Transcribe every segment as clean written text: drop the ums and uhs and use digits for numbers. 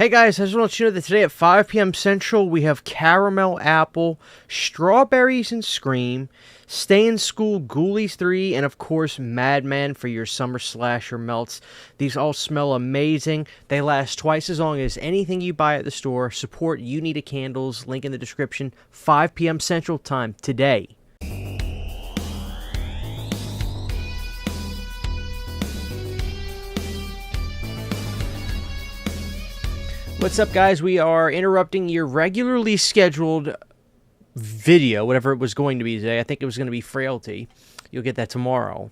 Hey guys, I just want to let you know that today at 5 p.m. Central, we have Caramel Apple, Strawberries and Scream, Stay in School, Ghoulies 3, and of course, Madman for your summer slasher melts. These all smell amazing. They last twice as long as anything you buy at the store. Support You Need a Candles, link in the description. 5 p.m. Central Time today. What's up, guys? We are interrupting your regularly scheduled video, whatever it was going to be today. I think it was going to be Frailty. You'll get that tomorrow.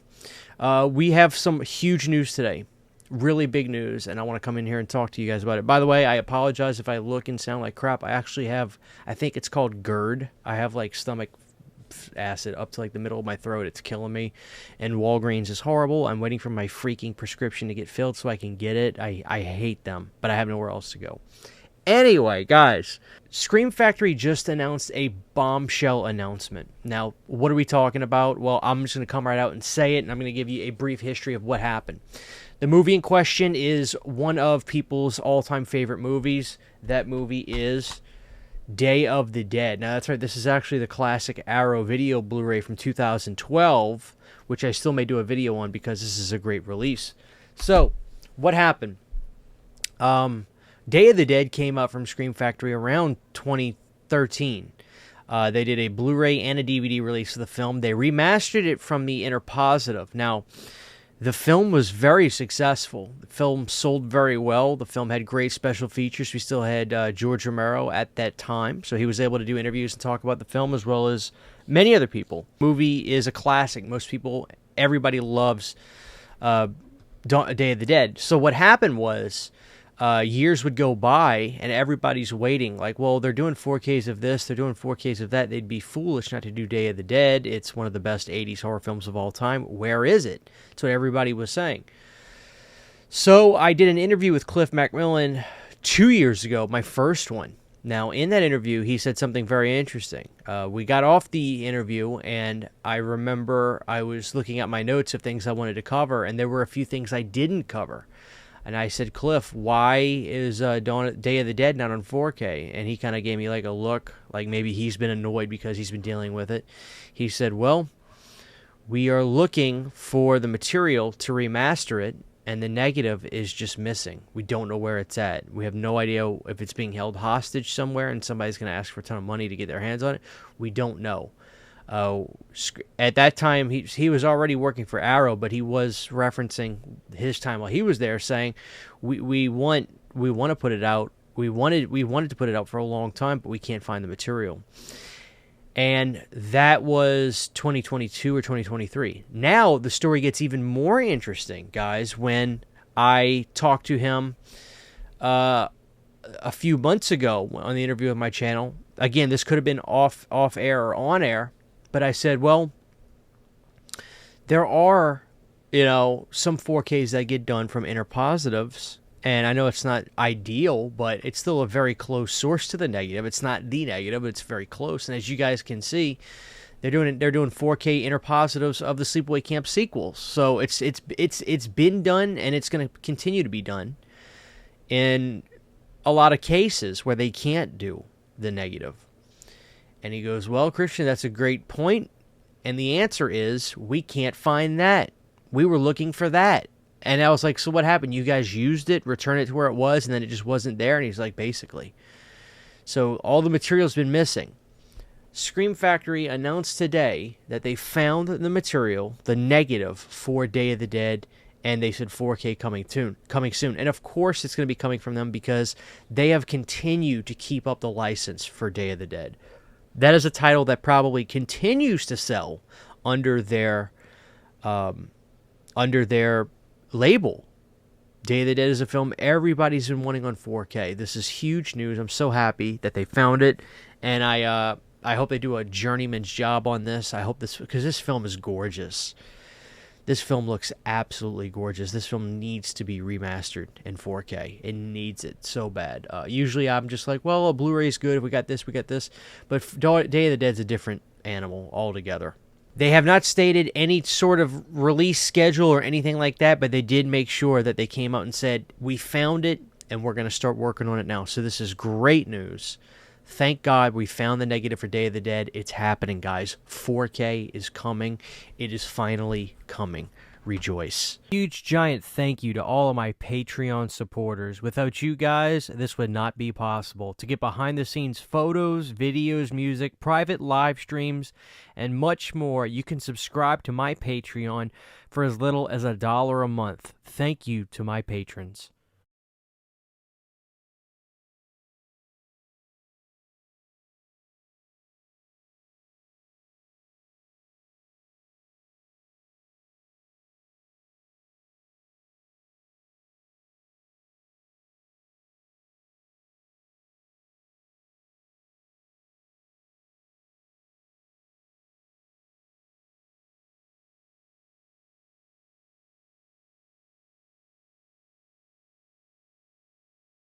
We have some huge news today. Really big news, and I want to come in here and talk to you guys about it. By the way, I apologize if I look and sound like crap. I actually have, I think it's called GERD. I have, like, stomach acid up to, like, the middle of my throat. It's killing me, and Walgreens is horrible. I'm waiting for my freaking prescription to get filled so I can get it. I hate them, but I have nowhere else to go. Anyway, guys, Scream Factory just announced a bombshell announcement. Now, what are we talking about? Well, I'm just going to come right out and say it, and I'm going to give you a brief history of what happened. The movie in question is one of people's all-time favorite movies. That movie is Day of the Dead. Now, that's right. This is actually the classic Arrow video Blu-ray from 2012, which I still may do a video on because this is a great release. So, what happened? Day of the Dead came out from Scream Factory around 2013. They did a Blu-ray and a DVD release of the film. They remastered it from the Interpositive. Now, the film was very successful. The film sold very well. The film had great special features. We still had George Romero at that time, so he was able to do interviews and talk about the film as well as many other people. The movie is a classic. Most people, everybody loves Day of the Dead. So what happened was years would go by and everybody's waiting. Like, well, they're doing 4Ks of this, they're doing 4Ks of that. They'd be foolish not to do Day of the Dead. It's one of the best 80s horror films of all time. Where is it? That's what everybody was saying. So I did an interview with Cliff McMillan 2 years ago, my first one. Now, in that interview, he said something very interesting. We got off the interview, and I remember I was looking at my notes of things I wanted to cover, and there were a few things I didn't cover. And I said, Cliff, why is Day of the Dead not on 4K? And he kind of gave me like a look, like maybe he's been annoyed because he's been dealing with it. He said, well, we are looking for the material to remaster it, and the negative is just missing. We don't know where it's at. We have no idea if it's being held hostage somewhere and somebody's going to ask for a ton of money to get their hands on it. We don't know. At that time, he was already working for Arrow, but he was referencing his time while he was there, saying, "We want to put it out. We wanted to put it out for a long time, but we can't find the material." And that was 2022 or 2023. Now the story gets even more interesting, guys. When I talked to him a few months ago on the interview with my channel, again, this could have been off air or on air. But I said, well, there are, some 4Ks that get done from Interpositives, and I know it's not ideal, but it's still a very close source to the negative. It's not the negative, but it's very close. And as you guys can see, they're doing 4K Interpositives of the Sleepaway Camp sequels. So it's been done, and it's going to continue to be done in a lot of cases where they can't do the negative. And he goes, well, Christian, that's a great point. And the answer is, we can't find that. We were looking for that. And I was like, so what happened? You guys used it, returned it to where it was, and then it just wasn't there? And he's like, basically. So all the material's been missing. Scream Factory announced today that they found the material, the negative, for Day of the Dead, and they said 4K coming soon. And of course it's going to be coming from them because they have continued to keep up the license for Day of the Dead. That is a title that probably continues to sell under their label. Day of the Dead is a film everybody's been wanting on 4K. This is huge news. I'm so happy that they found it, and I hope they do a journeyman's job on this. I hope because this film is gorgeous. This film looks absolutely gorgeous. This film needs to be remastered in 4K. It needs it so bad. Usually I'm just like, well, a Blu-ray is good. If we got this, we got this. But Day of the Dead's a different animal altogether. They have not stated any sort of release schedule or anything like that, but they did make sure that they came out and said, we found it, and we're going to start working on it now. So this is great news. Thank God we found the negative for Day of the Dead. It's happening, guys. 4K is coming. It is finally coming. Rejoice. Huge giant thank you to all of my Patreon supporters. Without you guys, this would not be possible. To get behind the scenes photos, videos, music, private live streams, and much more, you can subscribe to my Patreon for as little as $1 a month. Thank you to my patrons.